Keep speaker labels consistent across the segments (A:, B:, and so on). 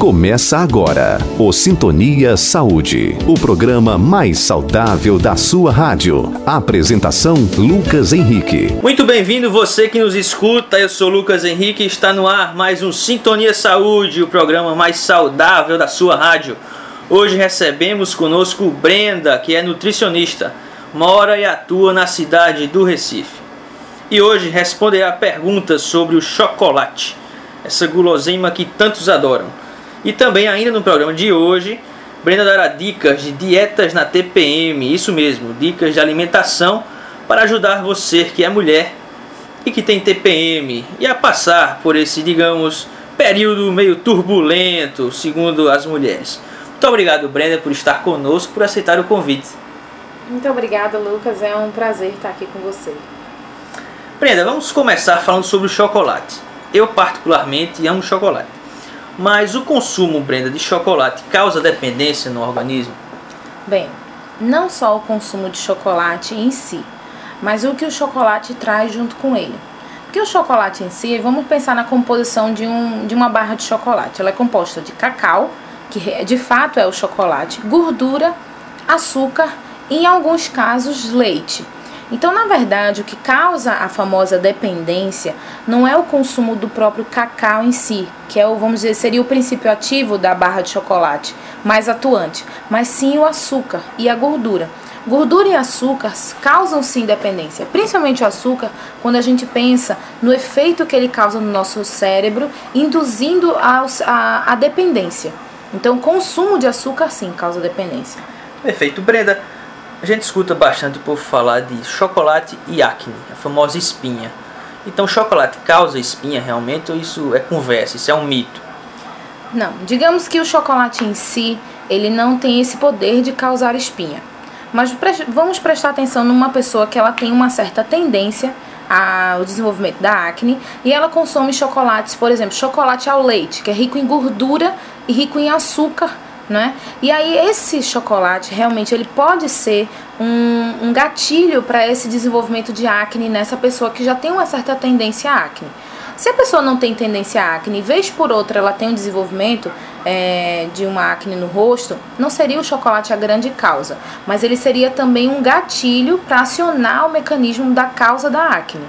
A: Começa agora o Sintonia Saúde, o programa mais saudável da sua rádio. Apresentação Lucas Henrique.
B: Muito bem-vindo você que nos escuta, eu sou Lucas Henrique e está no ar mais um Sintonia Saúde, o programa mais saudável da sua rádio. Hoje recebemos conosco Brenda, que é nutricionista, mora e atua na cidade do Recife. E hoje responderá perguntas sobre o chocolate, essa guloseima que tantos adoram. E também, ainda no programa de hoje, Brenda dará dicas de dietas na TPM, isso mesmo, dicas de alimentação para ajudar você que é mulher e que tem TPM e a passar por esse, digamos, período meio turbulento, segundo as mulheres. Muito obrigado, Brenda, por estar conosco, por aceitar o convite.
C: Muito obrigada, Lucas, é um prazer estar aqui com você.
B: Brenda, vamos começar falando sobre o chocolate. Eu particularmente amo chocolate. Mas o consumo, Brenda, de chocolate causa dependência no organismo?
C: Bem, não só o consumo de chocolate em si, mas o que o chocolate traz junto com ele. Porque o chocolate em si, vamos pensar na composição de uma barra de chocolate. Ela é composta de cacau, que de fato é o chocolate, gordura, açúcar e, em alguns casos, leite. Então, na verdade, o que causa a famosa dependência não é o consumo do próprio cacau em si, que é vamos dizer, seria o princípio ativo da barra de chocolate mais atuante, mas sim o açúcar e a gordura. Gordura e açúcar causam sim dependência, principalmente o açúcar, quando a gente pensa no efeito que ele causa no nosso cérebro, induzindo a dependência. Então, o consumo de açúcar sim causa dependência.
B: Perfeito, Brenda. A gente escuta bastante o povo falar de chocolate e acne, a famosa espinha. Então, chocolate causa espinha realmente ou isso é conversa, isso é um mito?
C: Não, digamos que o chocolate em si, ele não tem esse poder de causar espinha. Mas vamos prestar atenção numa pessoa que ela tem uma certa tendência ao desenvolvimento da acne e ela consome chocolates, por exemplo, chocolate ao leite, que é rico em gordura e rico em açúcar, né? E aí esse chocolate realmente ele pode ser um gatilho para esse desenvolvimento de acne nessa pessoa que já tem uma certa tendência à acne. Se a pessoa não tem tendência à acne, vez por outra ela tem um desenvolvimento de uma acne no rosto, não seria o chocolate a grande causa, mas ele seria também um gatilho para acionar o mecanismo da causa da acne.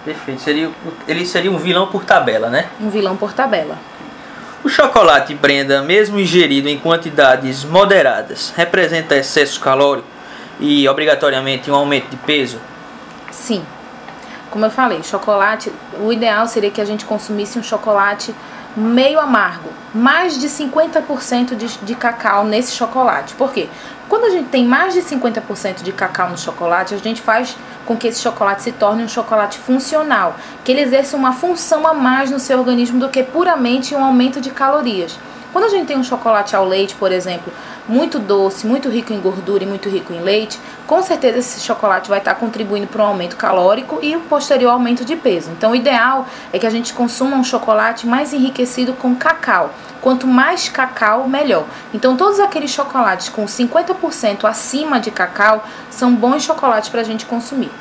B: Perfeito, ele seria um vilão por tabela, né?
C: Um vilão por tabela.
B: O chocolate, Brenda, mesmo ingerido em quantidades moderadas, representa excesso calórico e obrigatoriamente um aumento de peso?
C: Sim. Como eu falei, chocolate, o ideal seria que a gente consumisse um chocolate meio amargo, mais de 50% de cacau nesse chocolate. Por quê? Quando a gente tem mais de 50% de cacau no chocolate, a gente faz com que esse chocolate se torne um chocolate funcional, que ele exerça uma função a mais no seu organismo do que puramente um aumento de calorias. Quando a gente tem um chocolate ao leite, por exemplo, muito doce, muito rico em gordura e muito rico em leite, com certeza esse chocolate vai estar contribuindo para um aumento calórico e um posterior aumento de peso. Então o ideal é que a gente consuma um chocolate mais enriquecido com cacau. Quanto mais cacau, melhor. Então todos aqueles chocolates com 50% acima de cacau são bons chocolates para a gente consumir.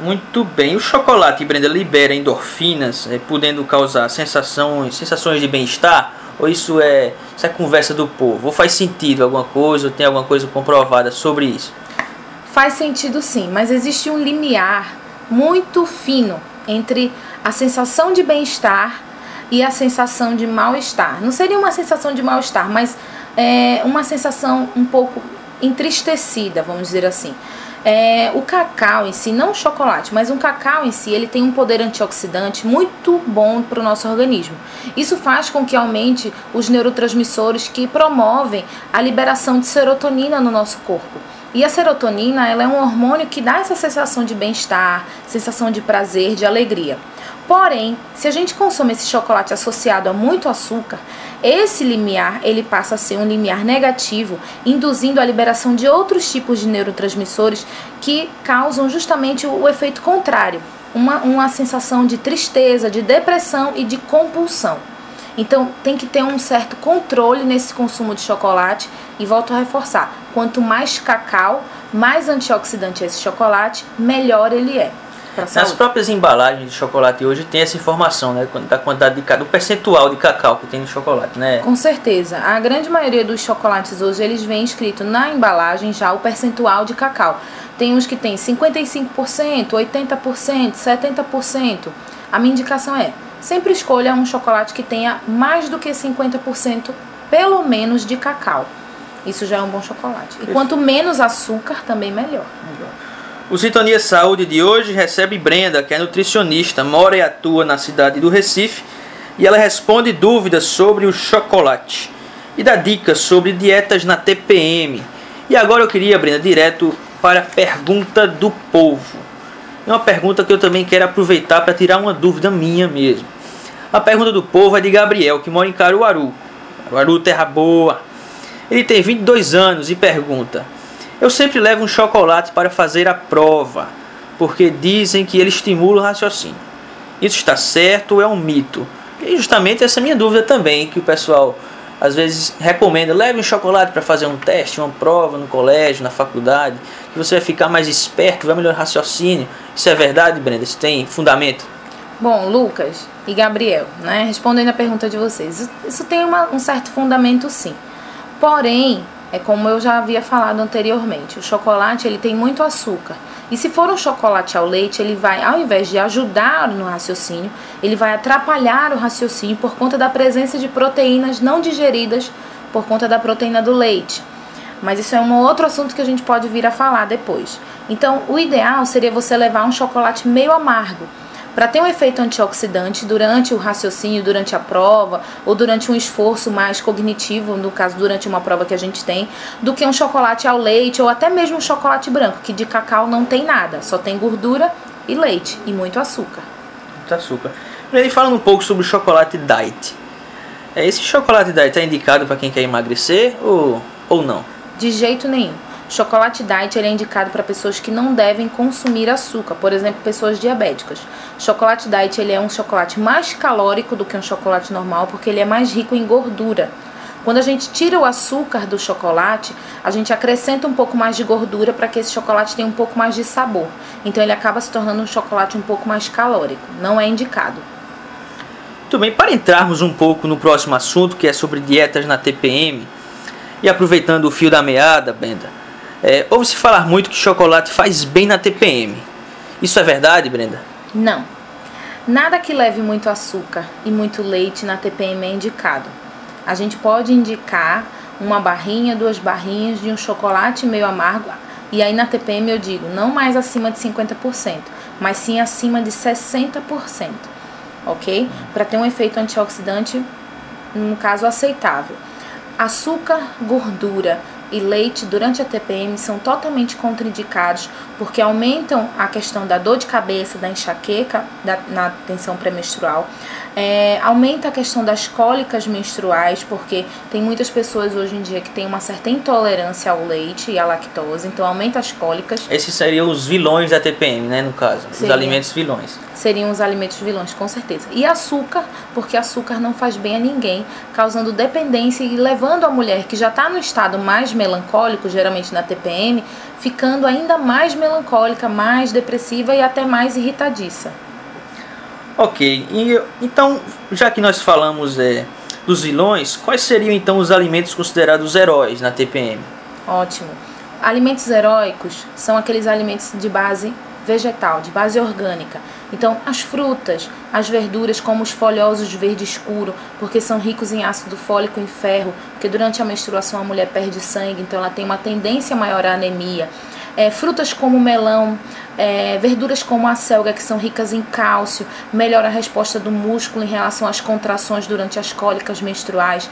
B: Muito bem. O chocolate, Brenda, libera endorfinas, podendo causar sensações de bem-estar? Ou isso é conversa do povo? Ou faz sentido alguma coisa? Ou tem alguma coisa comprovada sobre isso?
C: Faz sentido sim, mas existe um limiar muito fino entre a sensação de bem-estar e a sensação de mal-estar. Não seria uma sensação de mal-estar, mas uma sensação um pouco entristecida, vamos dizer assim. O cacau em si, não o chocolate, mas um cacau em si, ele tem um poder antioxidante muito bom para o nosso organismo. Isso faz com que aumente os neurotransmissores que promovem a liberação de serotonina no nosso corpo. E a serotonina, ela é um hormônio que dá essa sensação de bem-estar, sensação de prazer, de alegria. Porém, se a gente consome esse chocolate associado a muito açúcar, esse limiar ele passa a ser um limiar negativo, induzindo a liberação de outros tipos de neurotransmissores que causam justamente o efeito contrário, uma sensação de tristeza, de depressão e de compulsão. Então tem que ter um certo controle nesse consumo de chocolate e volto a reforçar, quanto mais cacau, mais antioxidante é esse chocolate, melhor ele é.
B: Nas próprias embalagens de chocolate hoje tem essa informação, né, da quantidade do percentual de cacau que tem no chocolate, né?
C: Com certeza. A grande maioria dos chocolates hoje, eles vêm escrito na embalagem já o percentual de cacau. Tem uns que tem 55%, 80%, 70%. A minha indicação é, sempre escolha um chocolate que tenha mais do que 50%, pelo menos, de cacau. Isso já é um bom chocolate. E quanto menos açúcar, também melhor.
B: O Sintonia Saúde de hoje recebe Brenda, que é nutricionista, mora e atua na cidade do Recife, e ela responde dúvidas sobre o chocolate e dá dicas sobre dietas na TPM. E agora eu queria, Brenda, direto para a pergunta do povo. É uma pergunta que eu também quero aproveitar para tirar uma dúvida minha mesmo. A pergunta do povo é de Gabriel, que mora em Caruaru. Caruaru, terra boa. Ele tem 22 anos e pergunta: eu sempre levo um chocolate para fazer a prova, porque dizem que ele estimula o raciocínio. Isso está certo ou é um mito? E justamente essa é a minha dúvida também, que o pessoal às vezes recomenda: leve um chocolate para fazer um teste, uma prova no colégio, na faculdade, que você vai ficar mais esperto, vai melhorar o raciocínio. Isso é verdade, Brenda? Isso tem fundamento?
C: Bom, Lucas e Gabriel, né, respondendo a pergunta de vocês, isso tem um certo fundamento, sim. Porém, é como eu já havia falado anteriormente, o chocolate ele tem muito açúcar. E se for um chocolate ao leite, ele vai, ao invés de ajudar no raciocínio, ele vai atrapalhar o raciocínio por conta da presença de proteínas não digeridas por conta da proteína do leite. Mas isso é um outro assunto que a gente pode vir a falar depois. Então, o ideal seria você levar um chocolate meio amargo, para ter um efeito antioxidante durante o raciocínio, durante a prova, ou durante um esforço mais cognitivo, no caso, durante uma prova que a gente tem, do que um chocolate ao leite, ou até mesmo um chocolate branco, que de cacau não tem nada, só tem gordura e leite, e muito açúcar.
B: Muito açúcar. Ele falando um pouco sobre o chocolate diet. Esse chocolate diet é indicado para quem quer emagrecer ou não?
C: De jeito nenhum. Chocolate diet ele é indicado para pessoas que não devem consumir açúcar, por exemplo, pessoas diabéticas. Chocolate diet ele é um chocolate mais calórico do que um chocolate normal, porque ele é mais rico em gordura. Quando a gente tira o açúcar do chocolate, a gente acrescenta um pouco mais de gordura para que esse chocolate tenha um pouco mais de sabor. Então ele acaba se tornando um chocolate um pouco mais calórico. Não é indicado.
B: Muito bem, para entrarmos um pouco no próximo assunto, que é sobre dietas na TPM, e aproveitando o fio da meada, Brenda, ouve-se falar muito que chocolate faz bem na TPM. Isso é verdade, Brenda?
C: Não. Nada que leve muito açúcar e muito leite na TPM é indicado. A gente pode indicar uma barrinha, 2 barrinhas de um chocolate meio amargo. E aí na TPM eu digo, não mais acima de 50%, mas sim acima de 60%. Ok? Para ter um efeito antioxidante, no caso, aceitável. Açúcar, gordura e leite durante a TPM são totalmente contraindicados porque aumentam a questão da dor de cabeça, da enxaqueca na tensão pré-menstrual, aumenta a questão das cólicas menstruais, porque tem muitas pessoas hoje em dia que têm uma certa intolerância ao leite e à lactose, então aumenta as cólicas.
B: Esses seriam os vilões da TPM, né, no caso, os alimentos vilões.
C: Seriam os alimentos vilões, com certeza. E açúcar, porque açúcar não faz bem a ninguém, causando dependência e levando a mulher que já está no estado mais melancólico, geralmente na TPM, ficando ainda mais melancólica, mais depressiva e até mais irritadiça.
B: Ok, então, já que nós falamos dos vilões, quais seriam então os alimentos considerados heróis na TPM?
C: Ótimo. Alimentos heróicos são aqueles alimentos de base vegetal, de base orgânica. Então, as frutas, as verduras, como os folhosos verde escuro, porque são ricos em ácido fólico e em ferro, porque durante a menstruação a mulher perde sangue, então ela tem uma tendência maior à anemia. Frutas como o melão, verduras como a selga, que são ricas em cálcio, melhora a resposta do músculo em relação às contrações durante as cólicas menstruais.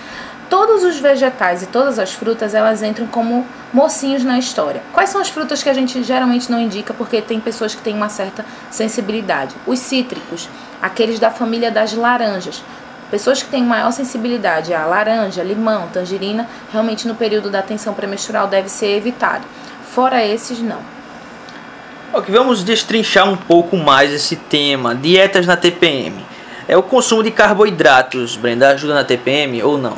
C: Todos os vegetais e todas as frutas, elas entram como mocinhos na história. Quais são as frutas que a gente geralmente não indica porque tem pessoas que têm uma certa sensibilidade? Os cítricos, aqueles da família das laranjas. Pessoas que têm maior sensibilidade a laranja, limão, tangerina, realmente no período da tensão pré-menstrual deve ser evitado. Fora esses, não.
B: Ok, vamos destrinchar um pouco mais esse tema, dietas na TPM. O consumo de carboidratos, Brenda, ajuda na TPM ou não?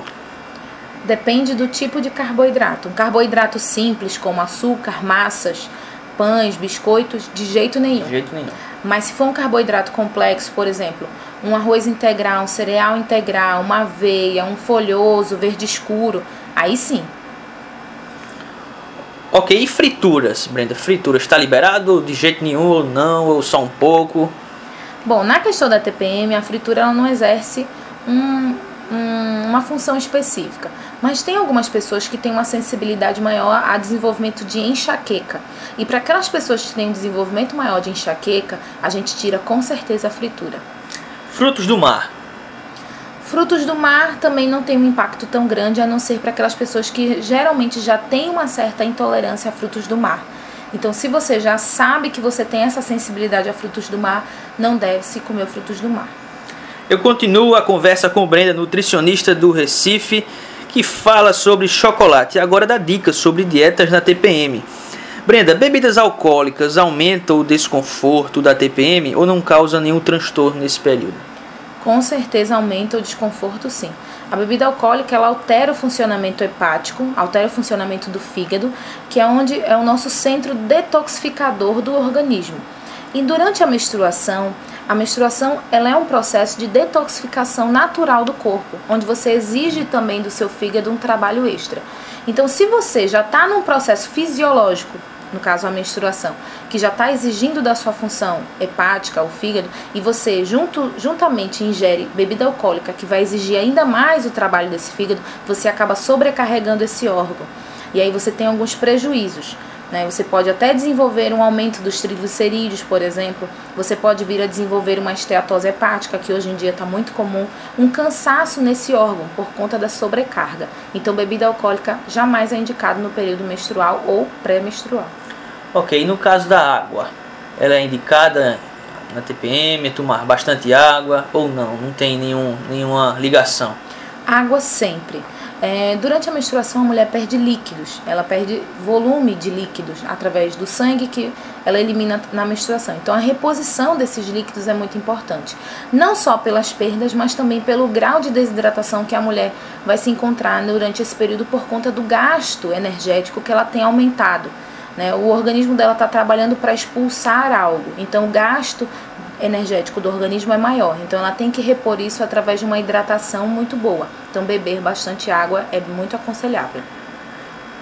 C: Depende do tipo de carboidrato. Um carboidrato simples, como açúcar, massas, pães, biscoitos, de jeito nenhum.
B: De jeito nenhum.
C: Mas se for um carboidrato complexo, por exemplo, um arroz integral, um cereal integral, uma aveia, um folhoso, verde escuro, aí sim.
B: Ok, e frituras, Brenda? Frituras, está liberado de jeito nenhum ou não, ou só um pouco?
C: Bom, na questão da TPM, a fritura ela não exerce uma função específica, mas tem algumas pessoas que têm uma sensibilidade maior a desenvolvimento de enxaqueca. E para aquelas pessoas que têm um desenvolvimento maior de enxaqueca, a gente tira com certeza a fritura.
B: Frutos do mar.
C: Frutos do mar também não tem um impacto tão grande, a não ser para aquelas pessoas que geralmente já têm uma certa intolerância a frutos do mar. Então, se você já sabe que você tem essa sensibilidade a frutos do mar, não deve-se comer frutos do mar.
B: Eu continuo a conversa com Brenda, nutricionista do Recife, que fala sobre chocolate e agora dá dicas sobre dietas na TPM. Brenda, bebidas alcoólicas aumentam o desconforto da TPM ou não causam nenhum transtorno nesse período?
C: Com certeza aumenta o desconforto, sim. A bebida alcoólica ela altera o funcionamento hepático, altera o funcionamento do fígado, que é onde é o nosso centro detoxificador do organismo. E durante a menstruação ela é um processo de detoxificação natural do corpo, onde você exige também do seu fígado um trabalho extra. Então, se você já está num processo fisiológico, no caso a menstruação, que já está exigindo da sua função hepática, o fígado, e você juntamente ingere bebida alcoólica, que vai exigir ainda mais o trabalho desse fígado, você acaba sobrecarregando esse órgão. E aí você tem alguns prejuízos. Você pode até desenvolver um aumento dos triglicerídeos, por exemplo. Você pode vir a desenvolver uma esteatose hepática, que hoje em dia está muito comum. Um cansaço nesse órgão por conta da sobrecarga. Então, bebida alcoólica jamais é indicado no período menstrual ou pré-menstrual.
B: Ok, e no caso da água, ela é indicada na TPM, tomar bastante água ou não? Não tem nenhuma ligação?
C: Água sempre. Durante a menstruação a mulher perde líquidos, ela perde volume de líquidos através do sangue que ela elimina na menstruação. Então a reposição desses líquidos é muito importante, não só pelas perdas, mas também pelo grau de desidratação que a mulher vai se encontrar durante esse período por conta do gasto energético que ela tem aumentado. O organismo dela está trabalhando para expulsar algo, então o gasto energético do organismo é maior, então ela tem que repor isso através de uma hidratação muito boa. Então beber bastante água é muito aconselhável.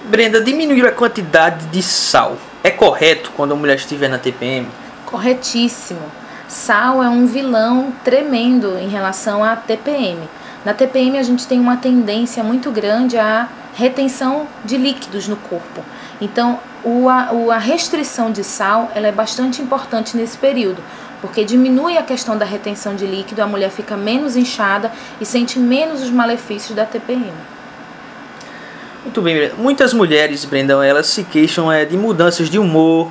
B: Brenda, diminuir a quantidade de sal é correto quando a mulher estiver na TPM?
C: Corretíssimo. Sal é um vilão tremendo em relação à TPM. Na TPM a gente tem uma tendência muito grande à retenção de líquidos no corpo. Então a restrição de sal ela é bastante importante nesse período, porque diminui a questão da retenção de líquido, a mulher fica menos inchada e sente menos os malefícios da TPM.
B: Muito bem, Brenda. Muitas mulheres, Brenda, elas se queixam de mudanças de humor,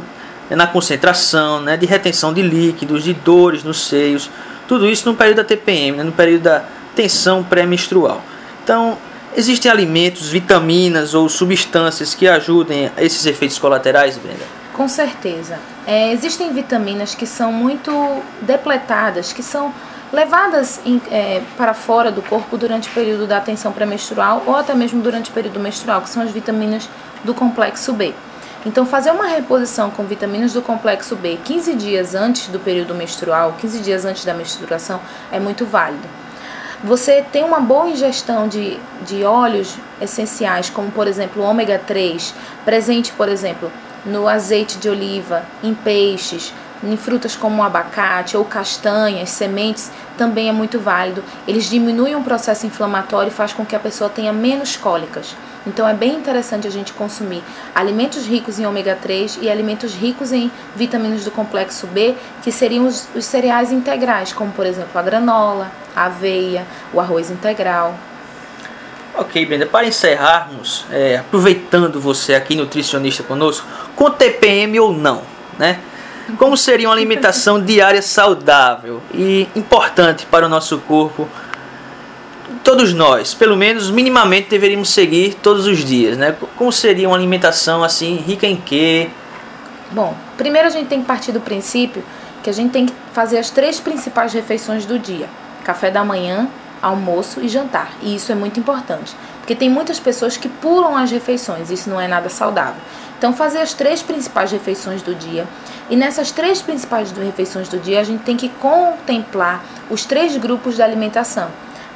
B: na concentração, de retenção de líquidos, de dores nos seios, tudo isso no período da TPM, no período da tensão pré-menstrual. Então, existem alimentos, vitaminas ou substâncias que ajudem a esses efeitos colaterais, Brenda?
C: Com certeza. Existem vitaminas que são muito depletadas, que são levadas para fora do corpo durante o período da tensão pré-menstrual ou até mesmo durante o período menstrual, que são as vitaminas do complexo B. Então, fazer uma reposição com vitaminas do complexo B 15 dias antes do período menstrual, 15 dias antes da menstruação, é muito válido. Você tem uma boa ingestão de óleos essenciais, como por exemplo o ômega 3, presente, por exemplo, no azeite de oliva, em peixes, em frutas como o abacate ou castanhas, sementes, também é muito válido. Eles diminuem o processo inflamatório e faz com que a pessoa tenha menos cólicas. Então é bem interessante a gente consumir alimentos ricos em ômega 3 e alimentos ricos em vitaminas do complexo B, que seriam os cereais integrais, como por exemplo a granola, a aveia, o arroz integral.
B: Ok, Brenda, para encerrarmos, aproveitando você aqui, nutricionista conosco, com TPM ou não, como seria uma alimentação diária saudável e importante para o nosso corpo? Todos nós, pelo menos minimamente, deveríamos seguir todos os dias, Como seria uma alimentação assim, rica em quê?
C: Bom, primeiro a gente tem que partir do princípio que a gente tem que fazer as 3 principais refeições do dia: café da manhã, almoço e jantar. E isso é muito importante, porque tem muitas pessoas que pulam as refeições, isso não é nada saudável. Então, fazer as 3 principais refeições do dia. E nessas 3 principais refeições do dia, a gente tem que contemplar os 3 grupos da alimentação: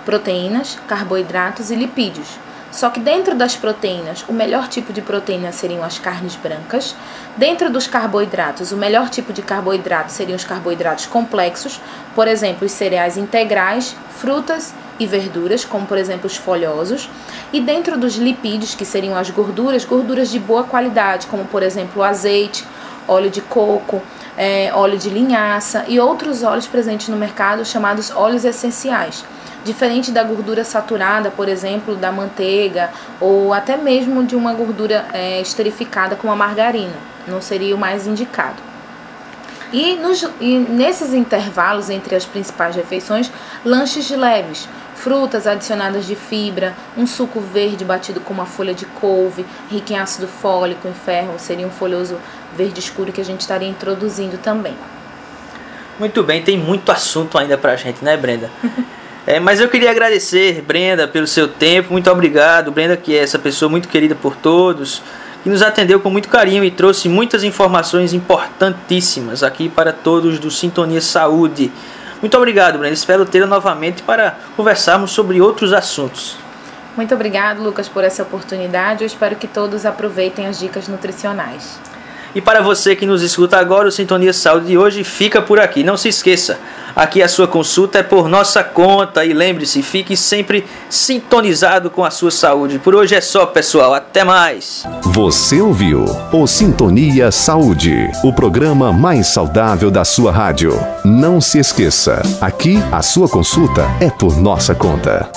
C: proteínas, carboidratos e lipídios. Só que dentro das proteínas, o melhor tipo de proteína seriam as carnes brancas. Dentro dos carboidratos, o melhor tipo de carboidrato seriam os carboidratos complexos, por exemplo, os cereais integrais, frutas e verduras, como por exemplo os folhosos. E dentro dos lipídios, que seriam as gorduras de boa qualidade, como por exemplo o azeite, óleo de coco, óleo de linhaça e outros óleos presentes no mercado chamados óleos essenciais. Diferente da gordura saturada, por exemplo, da manteiga ou até mesmo de uma gordura esterificada como a margarina, não seria o mais indicado. E nesses intervalos entre as principais refeições, lanches leves, frutas adicionadas de fibra, um suco verde batido com uma folha de couve, rico em ácido fólico, em ferro, seria um folhoso verde escuro que a gente estaria introduzindo também.
B: Muito bem, tem muito assunto ainda pra gente, né, Brenda? Mas eu queria agradecer, Brenda, pelo seu tempo. Muito obrigado, Brenda, que é essa pessoa muito querida por todos, que nos atendeu com muito carinho e trouxe muitas informações importantíssimas aqui para todos do Sintonia Saúde. Muito obrigado, Brenda. Espero tê-la novamente para conversarmos sobre outros assuntos.
C: Muito obrigado, Lucas, por essa oportunidade. Eu espero que todos aproveitem as dicas nutricionais.
B: E para você que nos escuta agora, o Sintonia Saúde de hoje fica por aqui. Não se esqueça, aqui a sua consulta é por nossa conta. E lembre-se, fique sempre sintonizado com a sua saúde. Por hoje é só, pessoal. Até mais.
A: Você ouviu o Sintonia Saúde, o programa mais saudável da sua rádio. Não se esqueça, aqui a sua consulta é por nossa conta.